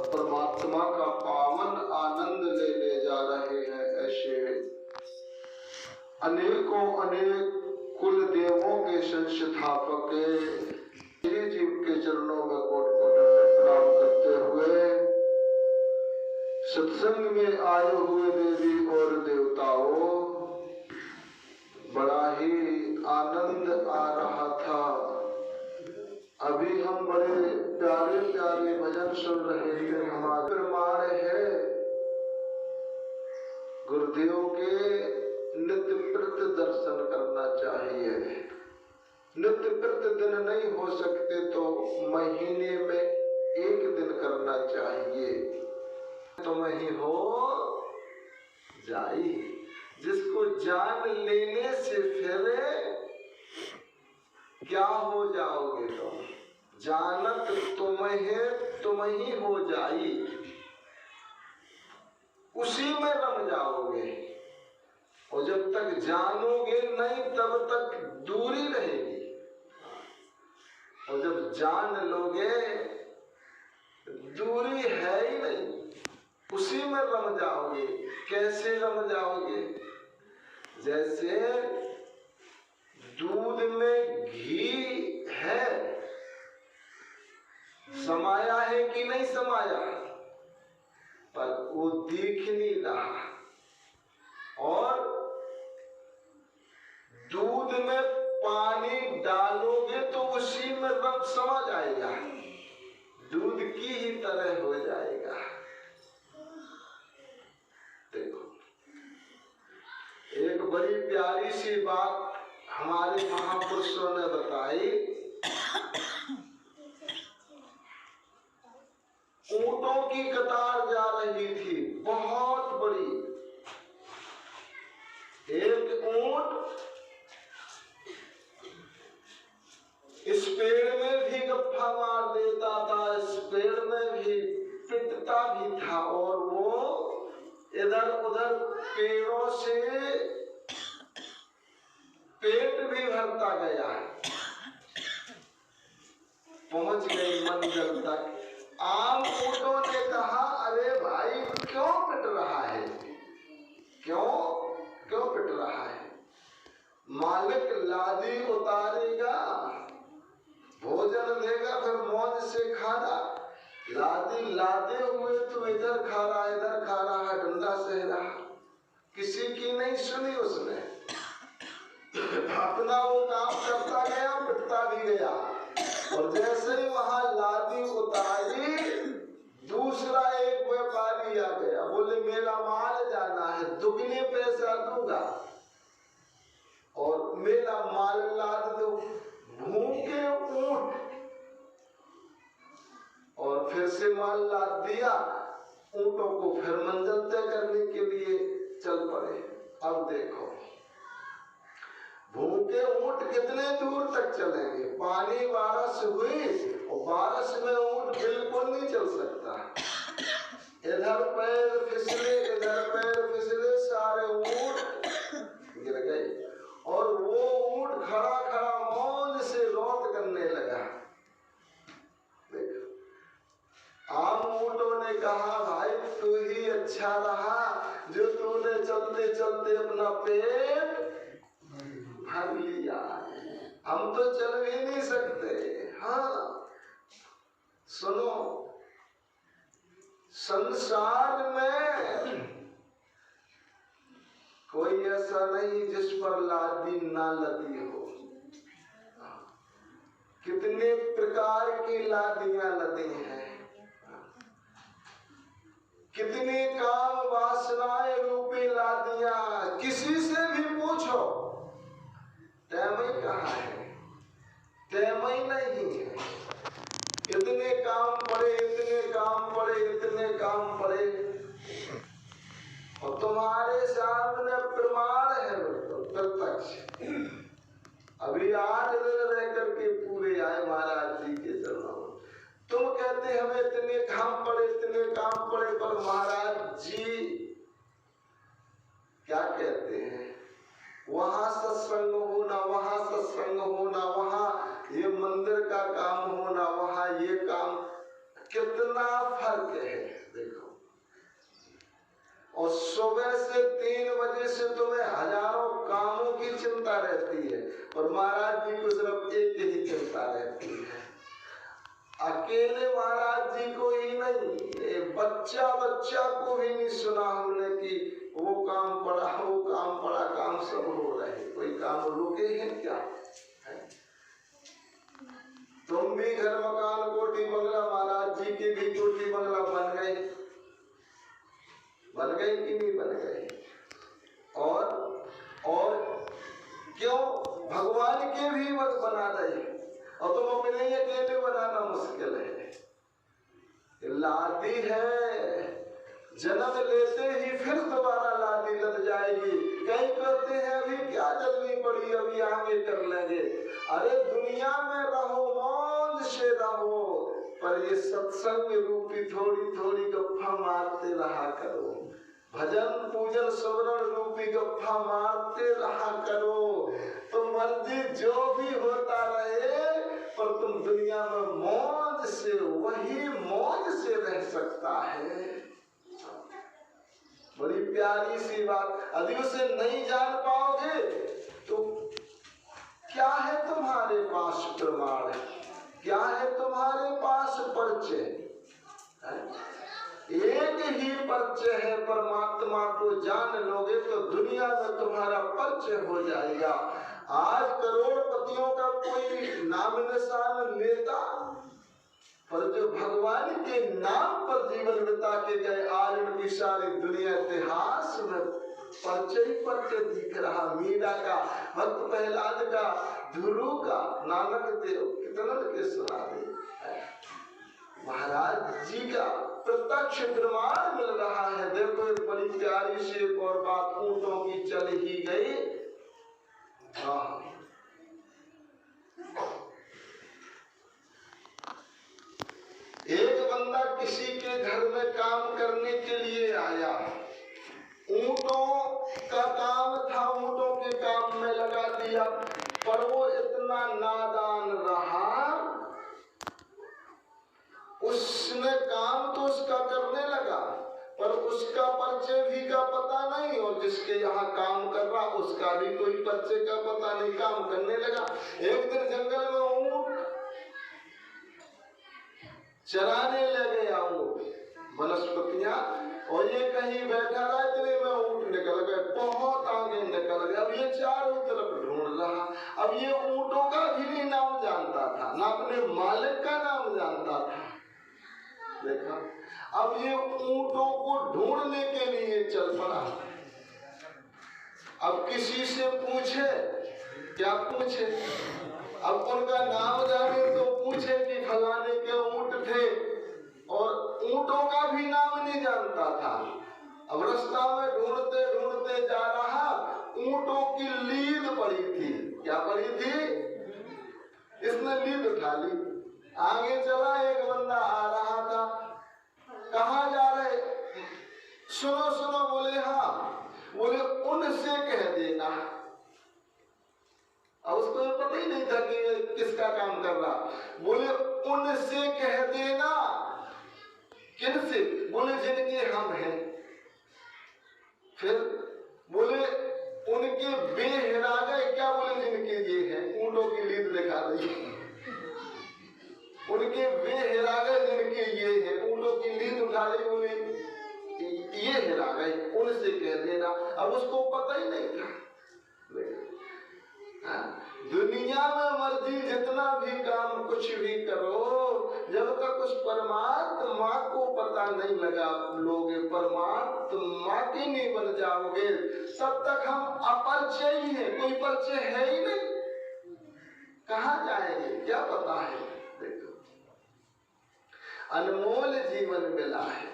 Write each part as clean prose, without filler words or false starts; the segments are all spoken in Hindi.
परमात्मा का पावन आनंद लेने जा रहे हैं। ऐसे अनेकों अनेक कुल देवों के संस्थापक श्री जीव के चरणों में कोट कोट प्रणाम करते हुए सत्संग में आए हुए देवी और देवताओं, बड़ा ही आनंद आ रहा था। अभी हम बड़े प्यारे प्यारे भजन सुन रहे थे। हमारा प्रमाण है गुरुदेव के नित्य प्रति दर्शन करना चाहिए। नित्य प्रति दिन नहीं हो सकते तो महीने में एक दिन करना चाहिए, तो वही हो जाए। जिसको जान लेने से फिर क्या हो जाओगे तुम? जानत तुम ही हो जाई, उसी में रम जाओगे। और जब तक जानोगे नहीं तब तक दूरी रहेगी, और जब जान लोगे दूरी है ही नहीं, उसी में रम जाओगे। कैसे रम जाओगे? जैसे दूध में घी है, समाया है कि नहीं समाया, पर वो दिख नहीं रहा। और दूध में पानी डालोगे तो उसी में रब समा जाएगा, दूध की ही तरह हो जाएगा। देखो, एक बड़ी प्यारी सी बात हमारे महापुरुषों ने बताई। ऊंटों की कतार जा रही थी, बहुत बड़ी। एक ऊंट इस पेड़ में भी गप्पा मार देता था, इस पेड़ में भी पिटता भी था, और वो इधर उधर पेड़ों से पेट भी भरता गया। पहुंच गई मंजिल तक। आम ऊंटों ने कहा, अरे भाई क्यों पिट रहा है, क्यों पिट रहा है? मालिक लादी उतारेगा, भोजन देगा, फिर मौज से खाना। लादी लादे हुए तो इधर खा रहा, डंडा सह रहा, किसी की नहीं सुनी उसने। अपना वो काम करता गया, पिटता भी गया। और जैसे ही वहां लादी उतारी, दूसरा एक व्यापारी आ गया, बोले मेरा माल जाना है, दुगने पैसा दूंगा और मेरा माल लाद दो। भूखे ऊंट, और फिर से माल लाद दिया। ऊंटों को फिर मंजिल तय करने के लिए चल पड़े। अब देखो, भूखे ऊंट कितने दूर तक चलेंगे? पानी बारिश हुई और बारिश में ऊंट बिल्कुल नहीं चल सकता। इधर पैर फिसले, इधर पैर फिसले, सारे ऊंट गिर गए। और वो ऊंट खड़ा खड़ा मौज से रौद करने लगा। आम ऊंटों ने कहा, भाई तू ही अच्छा रहा जो तूने चलते चलते अपना पेट भर लिया, हम तो चल भी नहीं सकते। हाँ सुनो, संसार में कोई ऐसा नहीं जिस पर लादी ना लदी हो। कितने प्रकार की लादियां लदी हैं, कितनी काम वासनाएं रूपी लादियां। किसी से भी पूछो, तैमई कहाँ है? तैमई नहीं है। इतने काम पड़े, इतने काम पड़े, इतने काम पड़े, और तुम्हारे सामने प्रमाण है प्रत्यक्ष। अभी 8 दिन रह करके पूरे आए महाराज जी के चरणों। तुम कहते हमें इतने काम पड़े, इतने काम पड़े, पर महाराज जी क्या कहते हैं? वहां सत्संग होना, वहां सत्संग होना, वहां ये मंदिर का काम होना, वहां ये काम, कितना फर्क है देखो। और सुबह से 3 बजे से तुम्हें हजारों कामों की चिंता रहती है और महाराज जी को सिर्फ एक ही चिंता रहती है। अकेले महाराज जी को ही नहीं, बच्चा को भी नहीं सुना हमने कि वो काम पड़ा, काम सब हो रहे, कोई काम रुके हैं क्या है? तुम भी घर मकान कोठी बंगला, महाराज जी के भी कोठी बंगला बन गए कि नहीं बन गए? और क्यों भगवान के भी बना रहे, और तुम अपने ही अकेले बनाना मुश्किल है। लादी है, जन्म लेते ही फिर दोबारा लादी लग जाएगी। कई कहते हैं अभी क्या जल्दी पड़ी, अभी आगे कर लेंगे। अरे दुनिया में रहो, मौज से रहो, पर ये सत्संग रूपी थोड़ी थोड़ी गप्पा मारते रहा करो, भजन पूजन स्मरण रूपी गप्पा मारते रहा करो। तो मर्जी जो भी होता रहे, पर तुम दुनिया में मौज से, वही मौज से रह सकता है। बड़ी प्यारी सी बात। यदि उसे नहीं जान पाओगे तो क्या है तुम्हारे पास प्रमाण, क्या है तुम्हारे पास परिचय? एक ही परिचय है, परमात्मा को जान लोगे तो दुनिया में तुम्हारा परिचय हो जाएगा। आज करोड़पतियों का कोई नाम निशान लेता, पर जो भगवान के नाम पर जीवन बिता के गए, आज उनकी सारी दुनिया इतिहास में परिचय दिख रहा। मीरा का, भक्त प्रहलाद का, ध्रुव का, नानक देव, कितना के सुना दे। महाराज जी का प्रत्यक्ष प्रमाण मिल रहा है। देखो एक बड़ी प्यारी सी एक और बात ऊंटों की चल ही गई। एक बंदा किसी के घर में काम करने के लिए आया, ऊंटों का काम था, ऊंटों के काम में लगा दिया, पर वो इतना नादान रहा, उसने काम तो उसका करने लगा, पर उसका परिचय भी का पता नहीं, और जिसके यहाँ काम कर रहा उसका भी कोई परिचय का पता नहीं, काम करने लगा। एक दिन जंगल में ऊंट चराने लगे, वनस्पतियां, और ये कहीं बैठा रहा, इतने में ऊंट निकल गए, बहुत आगे निकल गए। अब ये चारों तरफ ढूंढ रहा। अब ये ऊंटों का भी नहीं नाम जानता था, ना अपने मालिक का नाम जानता था। देखा, अब ये ऊंटों को ढूंढने के लिए चल पड़ा। अब किसी से पूछे, क्या पूछे? अब उनका नाम जाने तो पूछे कि फलाने के ऊंट थे, और ऊंटों का भी नाम नहीं जानता था। अब रास्ता में ढूंढते ढूंढते जा रहा, ऊंटों की लीद पड़ी थी। क्या पड़ी थी? इसने लीद उठा ली, आगे चला। एक बंदा आ रहा था, कहाँ जा रहे? सुनो सुनो, बोले हाँ, बोले उनसे कह देना। अब उसको ये पता ही नहीं था कि ये किसका काम कर रहा। बोले उनसे कह देना। किनसे? बोले जिनके हम हैं। फिर बोले उनके बेहरा गए। क्या? बोले जिनके ये हैं, ऊंटों की लीद दिखा रही है। उनके बेहरा गए जिनके ये हैं, ऊंटों की लीद उठा रही, बोले ये हेरा गए, उनसे कह देना। अब उसको पता ही नहीं था। दुनिया में मर्जी जितना भी काम कुछ भी करो, जब तक उस परमात्मा को पता नहीं लगा लोगे, परमात्मा के नहीं बन जाओगे, तब तक हम अपरिचय ही है, कोई परिचय है ही नहीं। कहाँ जाएंगे क्या पता है। देखो, अनमोल जीवन मिला है।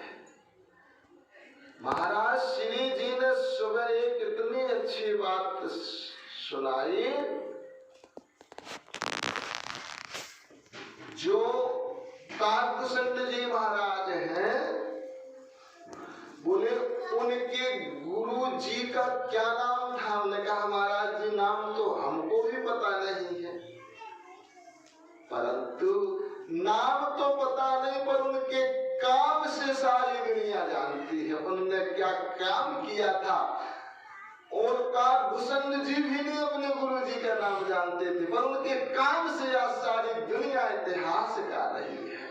महाराज श्री जी ने सुबह एक इतनी अच्छी बात सुनाई, जो काकसंड जी महाराज हैं, बोले उनके गुरु जी का क्या नाम था? हमने कहा महाराज जी नाम तो हमको भी पता नहीं है, परंतु नाम तो पता नहीं, पर उनके से सारी दुनिया जानती है उन्होंने क्या काम किया था। और काकभूषण जी भी नहीं अपने गुरु जी का नाम जानते थे, पर उनके काम से आज सारी दुनिया इतिहास गा रही है।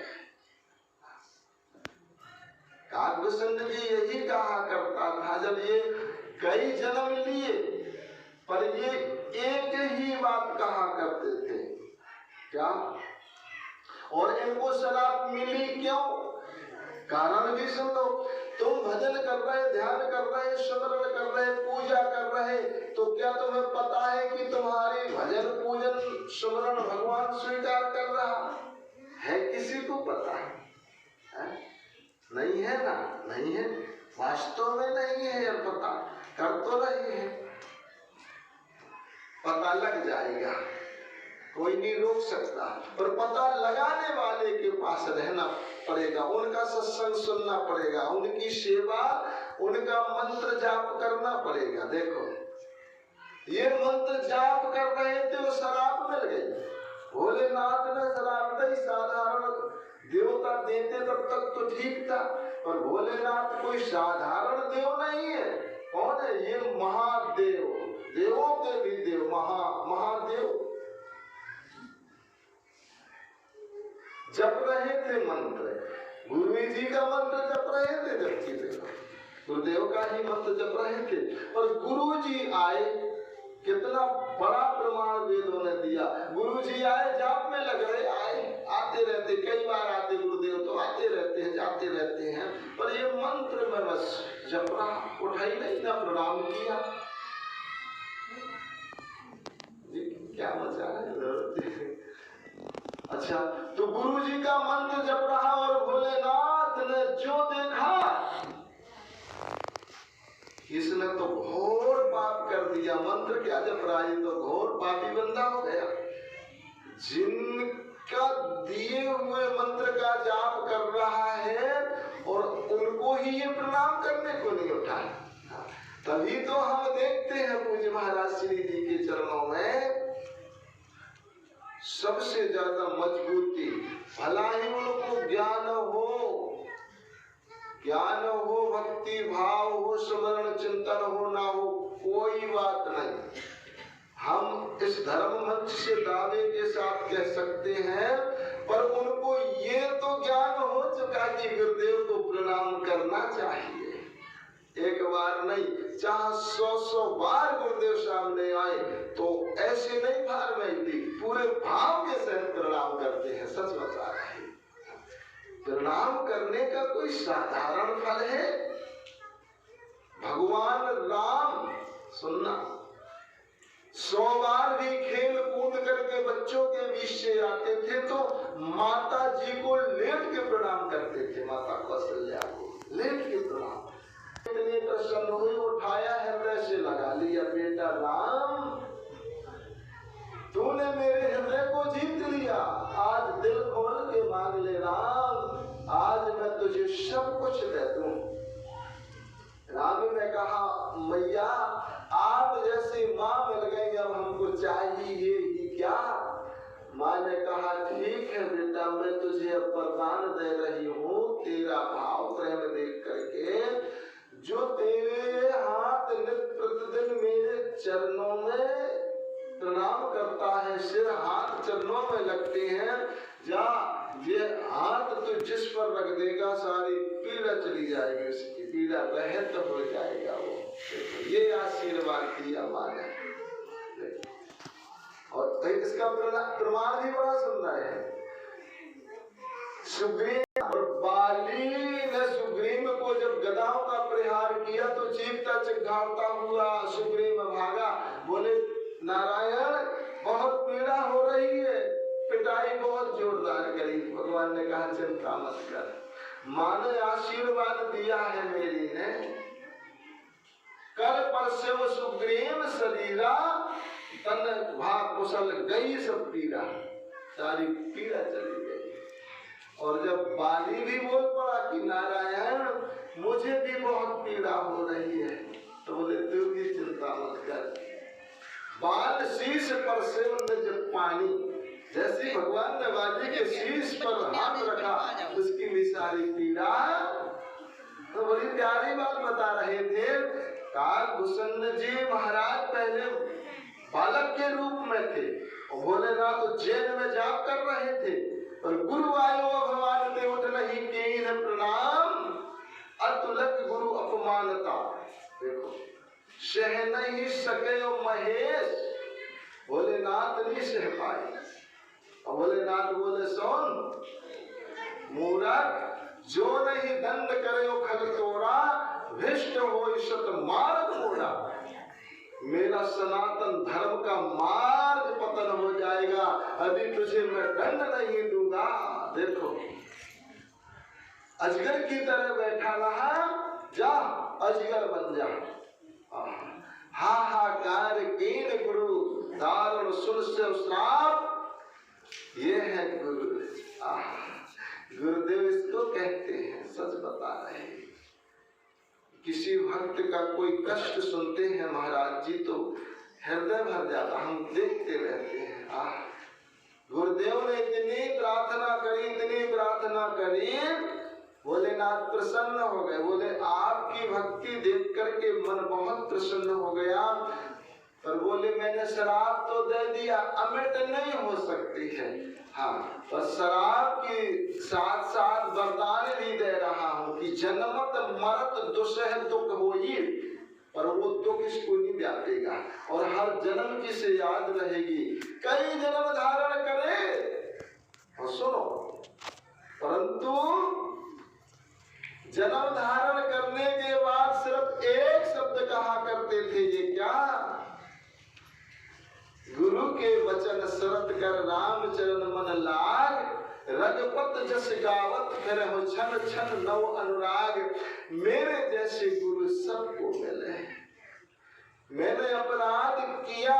काकभूषण जी यही कहा करता था, जब ये कई जन्म लिए पर ये एक ही बात कहा करते थे, क्या? और इनको शराब मिली क्यों? कारण भी सुन लो। तुम भजन कर रहे, ध्यान कर रहे, स्मरण कर रहे, पूजा कर रहे, तो क्या तुम्हें पता है कि तुम्हारी भजन पूजन स्मरण भगवान स्वीकार कर रहा है? किसी को पता है? नहीं है ना, नहीं है, वास्तव में नहीं है। यार पता कर तो रही है, पता लग जाएगा, कोई नहीं रोक सकता, पर पता लगाने वाले के पास रहना पड़ेगा, उनका सत्संग सुनना पड़ेगा, उनकी सेवा, उनका मंत्र जाप करना पड़ेगा। देखो ये मंत्र जाप कर रहे थे, वो शराब मिल गई। भोलेनाथ ने शराब दी, साधारण देवता देते तब तक तो ठीक था, पर भोलेनाथ कोई साधारण देव नहीं है। कौन है ये? महादेव, देवों के भी देव, महादेव। जप रहे थे मंत्र, गुरु जी का मंत्र जप रहे थे, जबकि गुरुदेव का ही मंत्र जप रहे थे। और गुरु जी आए, कितना बड़ा प्रमाण वेदों ने दिया। गुरु जी आए, जाप में लग रहे, आए, आते रहते, कई बार आते, गुरुदेव तो आते रहते हैं, जाते रहते हैं, पर ये मंत्र में बस जप रहा, उठाई नहीं, ना प्रणाम किया। क्या मजा है। अच्छा, तो गुरु जी का मंत्र जप रहा और भोलेनाथ ने जो देखा, इसने तो घोर पाप कर दिया। मंत्र क्या जप रहा है, तो घोर पापी बंदा हो गया। जिनका दिए हुए मंत्र का जाप कर रहा है और उनको ही ये प्रणाम करने को नहीं उठाया। तभी तो हम देखते हैं पूज्य महाराज श्री जी के चरणों में सबसे ज्यादा मजबूती, भला ही उनको ज्ञान हो, भक्ति भाव हो, स्मरण चिंतन हो ना हो, कोई बात नहीं। हम इस धर्म मंच से दावे के साथ कह सकते हैं, पर उनको ये तो ज्ञान हो चुका कि गुरुदेव को प्रणाम करना चाहिए। एक बार नहीं, चाहे 100 बार गुरुदेव सामने आए तो ऐसे नहीं फॉर्मेलिटी, पूरे भाव के साथ प्रणाम करते हैं। सच बता रहे हैं, प्रणाम करने का कोई साधारण फल है? भगवान राम सुनना 100 बार भी खेल कूद करके बच्चों के बीच से आते थे तो माता जी को लेट के प्रणाम करते थे। माता कौशल्या को लेट के प्रणाम, इतनी प्रसन्न हुई, उठाया, हृदय से लगा लिया, बेटा राम तूने मेरे हृदय को जीत लिया, आज दिल खोल के मांग ले राम, आज मैं तुझे सब कुछ दे दूं। राम ने कहा मैया आप जैसी माँ मिल गई, अब हमको चाहिए ही क्या? माँ ने कहा ठीक है बेटा, मैं तुझे अब वरदान दे रही हूँ, तेरा भाव प्रेम देख करके जो तेरे हाथ नित्य प्रतिदिन मेरे चरणों में प्रणाम करता है, सिर हाथ चरणों में लगते हैं, जा ये हाथ तो जिस पर रख देगा सारी पीड़ा चली जाएगी, उसकी पीड़ा रहित हो जाएगा वो। ये आशीर्वाद दिया माने। और इसका प्रमाण भी बड़ा सुंदर है। सुग्रीव और बाली ने सुग्रीव को जब गदाओं का प्रहार किया तो चीखता चिल्लाता हुआ सुग्रीव भागा, बोले नारायण बहुत पीड़ा हो रही है, पिटाई बहुत जोरदार करी। भगवान ने कहा चिंता मत कर, माँ ने आशीर्वाद दिया है मेरी ने, कर पर से वो सुग्रीव शरीरा तन भा कुशल गई सब पीड़ा, सारी पीड़ा चली गई। और जब बाली भी बोल पड़ा कि नारायण मुझे भी बहुत पीड़ा हो रही है, तो बोले तू भी चिंता मत कर, बाल शीश पर से जब पानी, जैसे भगवान ने बाली के शीश पर हाथ रखा उसकी भी सारी पीड़ा हुसैन जी महाराज पहले बालक के रूप में थे और भोलेनाथ तो जेल में जाप कर रहे थे, पर गुरु आयो भगवान ते उठ नहीं कीन प्रणाम, अतुलक गुरु अपमानता। देखो सह नहीं सके महेश, भोलेनाथ नहीं सह पाए। और भोलेनाथ बोले सुन मूर्ख, जो नहीं दंड करे खग तोरा, भ्रष्ट हो सत मार्ग मोड़ा। मेरा सनातन धर्म का मार्ग पतन हो जाएगा, अभी तुझे मैं दंड नहीं दूंगा। देखो अजगर की तरह बैठा रहा, जा अजगर बन जा। हाहाकार कीन गुरु दारुण सुन से श्राप, ये है गुरु। गुरुदेव इसको कहते हैं, सच बता रहे हैं। किसी भक्त का कोई कष्ट सुनते हैं महाराज जी तो हृदय भर जाता, हम देखते रहते हैं। गुरुदेव ने इतनी प्रार्थना करी, इतनी प्रार्थना करी, भोलेनाथ प्रसन्न हो गए। बोले आपकी भक्ति देख करके मन बहुत प्रसन्न हो गया, पर बोले मैंने शराब तो दे दिया, अमृत नहीं हो सकती है। हाँ, और शराब के साथ साथ वरदान भी दे रहा हूँ कि जन्मत मरत दुसह दुख होई, पर वो दुख इसको नहीं व्यापेगा और हर जन्म की से याद रहेगी। कई जन्म धारण करे और सुनो, परंतु जन्म धारण करने के बाद सिर्फ एक शब्द कहा करते थे, ये क्या? गुरु के वचन शरत कर राम चरण मन लाग, रघुपत जस गावत फिर हो छन छन नव अनुराग। मेरे जैसे गुरु सबको मिले। मैंने अपराध किया,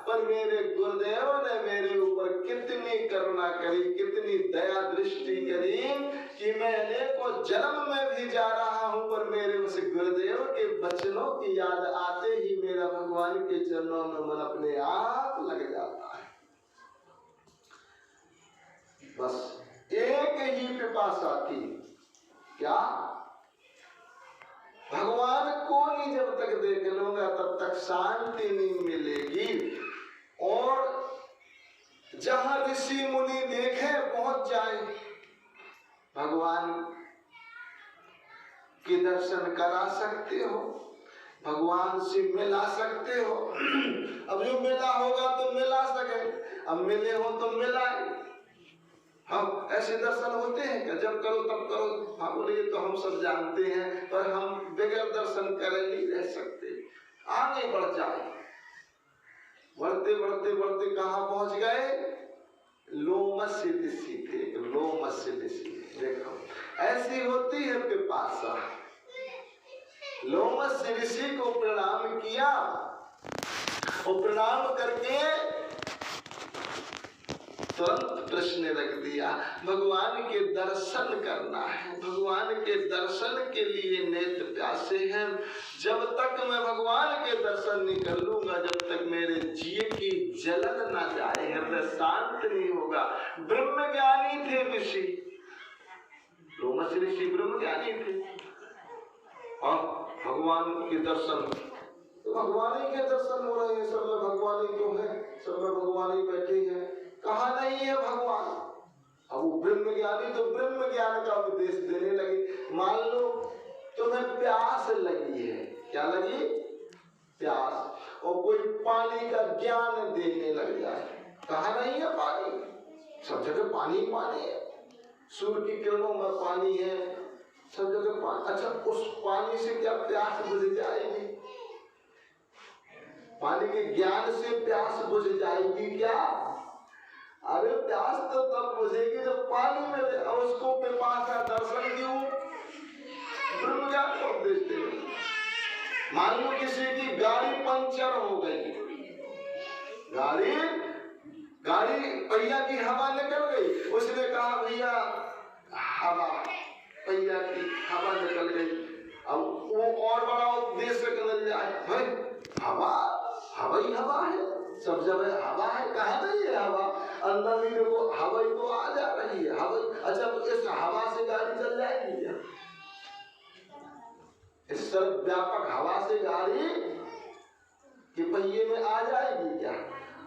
पर मेरे गुरुदेव ने मेरे ऊपर कितनी करुणा करी, कितनी दया दृष्टि करी कि मैं अनेकों जन्म में भी जा रहा हूँ, पर मेरे उस गुरुदेव के वचनों की याद आते ही मेरा भगवान के चरणों में मन अपने आप लग जाता है। बस एक ही पिपासा थी, क्या? भगवान को नहीं जब तक देख लूंगा तब तक शांति नहीं मिलेगी। और जहां ऋषि मुनि देखे पहुंच जाए, भगवान के दर्शन करा सकते हो, भगवान से मिला सकते हो। अब जो मिला होगा तो मिला सके, अब मिले हो तो मिलाए। हम ऐसे दर्शन होते हैं क्या? जब करो तब करो। हाँ बोले ये तो हम सब जानते हैं, पर हम बगैर दर्शन करे नहीं रह सकते। आगे बढ़ जाए, बढ़ते बढ़ते बढ़ते कहाँ पहुंच गए? लोमस ऋषि थे, लोमस ऋषि। देखो ऐसी होती है पिपासा। लोमस ऋषि को प्रणाम किया और प्रणाम करके तुरंत प्रश्न रख दिया, भगवान के दर्शन करना है। भगवान के दर्शन के लिए नेत्र प्यासे हैं। जब तक मैं भगवान के दर्शन नहीं कर लूंगा, जब तक मेरे जीव की जलन ना जाए, हृदय शांत नहीं होगा। ब्रह्म ज्ञानी थे ऋषि, लोमस ऋषि ब्रह्म ज्ञानी थे। और भगवान के दर्शन, तो भगवान ही के दर्शन हो रहे हैं, सब में भगवान ही तो है, सब में भगवान ही बैठे हैं। कहा नहीं है भगवान? अब वो ब्रह्म ज्ञानी तो ब्रह्म ज्ञान का उपदेश देने लगे। मान लो तुम्हें प्यास लगी है, क्या लगी? प्यास। और कोई पानी का ज्ञान देने लग जाए, कहा नहीं है पानी? सब जगह पानी पानी है, सूर्य की किरणों में पानी है, सब जगह पानी। अच्छा, उस पानी से क्या प्यास बुझ जाएगी? पानी के ज्ञान से प्यास बुझ जाएगी क्या? अरे प्यास तो तब बुझेगी जब पानी मिले। और उसको पिपासा दर्शन क्यों? ब्रह्म ज्ञान को उपदेश दे। मान लो किसी की गाड़ी पंचर हो गई, गाड़ी पहिया की हवा निकल गई, उसने कहा भैया हवा, पहिया की हवा निकल गई। अब वो और बड़ा उपदेश निकल जाए, भाई हवा ही हवा है, सब जगह हवा है, कहा नहीं है हवा? अंदर भी देखो हवा ही तो आ जा रही है, हवा। अच्छा, तो इस हवा से गाड़ी चल जाएगी क्या? इस सर्वव्यापक हवा से गाड़ी कि पहिए में आ जाएगी क्या?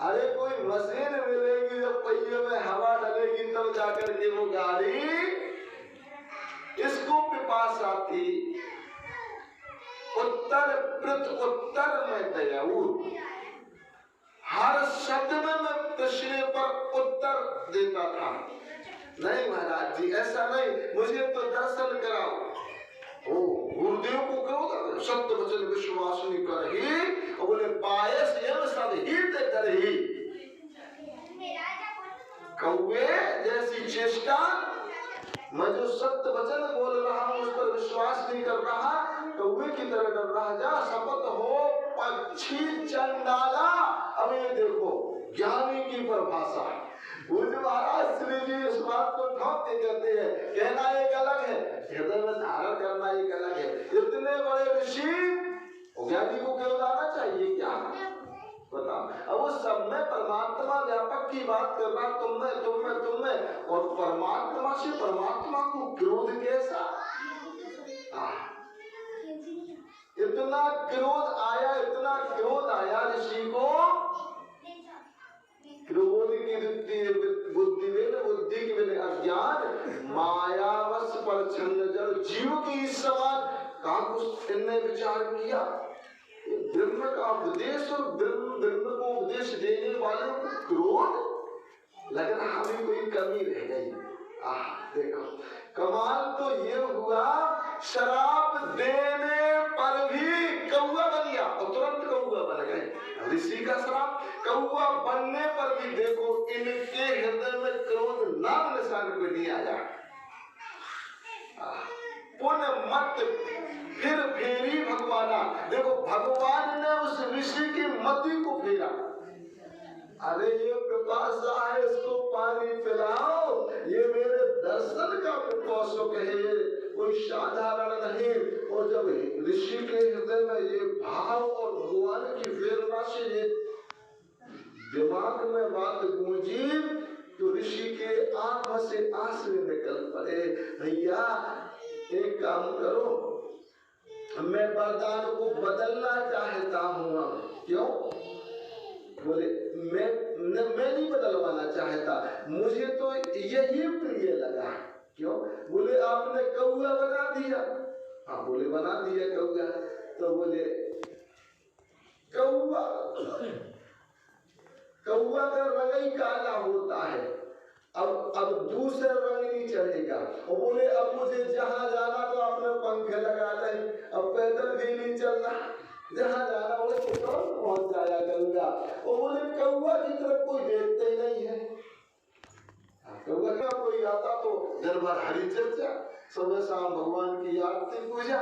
अरे कोई मशीन मिलेगी जब पहिए में हवा डलेगी तब जाकर के वो गाड़ी, इसको पिपासा थी। उत्तर प्रत उत्तर में दयालु, हर शब्द में मैं प्रश्न पर उत्तर देता था। नहीं महाराज जी ऐसा नहीं, मुझे तो दर्शन कराओ। ओ गुरुदेव को करो सत्य वचन विश्वास नहीं करही, और बोले पायस यम सब हित करही। कौवे जैसी चेष्टा, मैं जो सत्य वचन बोल रहा हूँ उस पर विश्वास नहीं कर रहा, कौवे की तरह डर रहा जा। शपथ हो पक्षी चंडाला। अब ये देखो ज्ञानी की परिभाषा, पूज्य महाराज श्री जी इस बात को ठोक के कहते हैं, कहना एक अलग है, हृदय में धारण करना एक अलग है। इतने बड़े ऋषि ज्ञानी को क्यों लाना चाहिए क्या बताओ? अब उस सब में परमात्मा व्यापक की बात कर रहा, तुम में और परमात्मा से परमात्मा को क्रोध कैसा? इतना क्रोध आया ऋषि को, क्रोध की बुद्धि बुद्धि के अज्ञान, मायावश पर छन्न जल जीव की समान का कुछ इनने विचार किया। ब्रह्म का उपदेश और ब्रह्म को उपदेश देने वाले को क्रोध लग रहा, भी कोई कमी रह गई। देखो कमाल तो ये हुआ, शराब देने पर भी कौवा बन गया और तुरंत कौवा बन गए। ऋषि का श्राप, कौवा बनने पर भी देखो इनके हृदय में क्रोध नाम निशान को नहीं आया। पुण्य मत फिर फेरी भगवाना, देखो भगवान ने उस ऋषि की मति को फेरा। अरे ये पिपासा है, इसको पानी पिलाओ, ये मेरे दर्शन का पिपासक है, कोई साधारण नहीं। और जब ऋषि के हृदय में ये भाव और भगवान की प्रेरणा से ये दिमाग में बात गूंजी, तो ऋषि के आंख से आंसू निकल पड़े। भैया एक काम करो, मैं वरदान को बदलना चाहता हूँ। क्यों? बोले मैं नहीं बदलवाना चाहता, मुझे तो यही प्रिय लगा। क्यों? बोले आपने कौआ बना दिया। हाँ बोले बना दिया कौआ। तो बोले कौआ का रंग ही काला होता है, अब दूसरा रंग नहीं चढ़ेगा। और बोले अब मुझे जहाँ जाना तो आपने पंख लगा ले, अब पैदल भी नहीं चलना, जहाँ जाना वो तुरंत पहुँच जाया करूँगा। और बोले कौआ की तरफ कोई देखते ही नहीं है। कौआ का कोई आता तो दिन भर हरि चर्चा, सुबह शाम भगवान की आरती पूजा,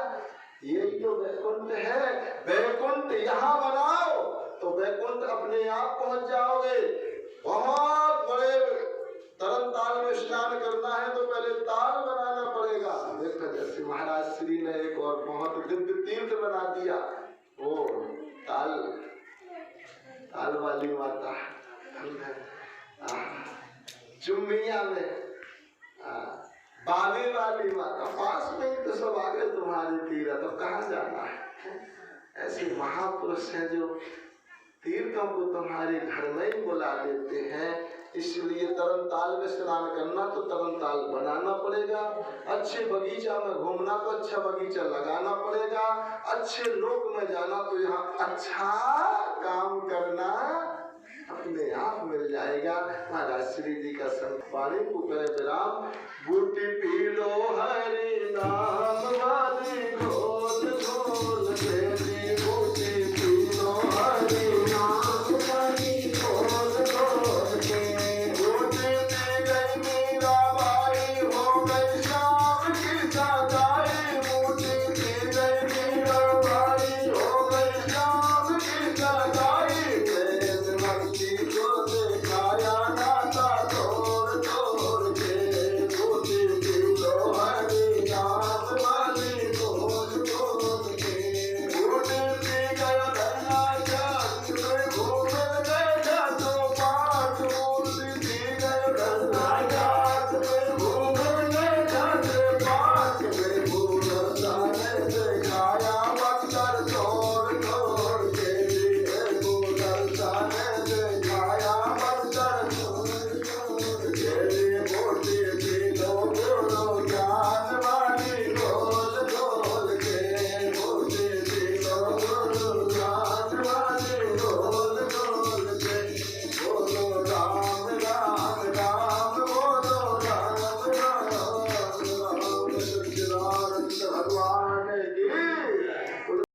यही तो वैकुंठ है। वैकुंठ यहाँ बनाओ तो वैकुंठ अपने आप पहुँच जाओगे। बहुत बड़े तरन ताल में स्नान करना है तो पहले ताल बनाना पड़ेगा। देखो जैसे महाराज श्री ने एक और बहुत दिव्य तीर्थ बना दिया, वो ताल वाली माता चुम्बिया में, बावे वाली माता पास में ही तो सब आगे तुम्हारे तीर्थ, तो कहाँ जाना है? ऐसे महापुरुष हैं जो तीर्थों को तुम्हारे घर में ही बुला देते हैं। इसलिए तरन ताल में स्नान करना तो तरन ताल बनाना पड़ेगा। अच्छे बगीचा में घूमना तो अच्छा बगीचा लगाना पड़ेगा। अच्छे लोक में जाना तो यहाँ अच्छा काम करना अपने आप मिल जाएगा। महाराज श्री जी का संत वाणी को करे विराम। बूटी पी लो हरि नाम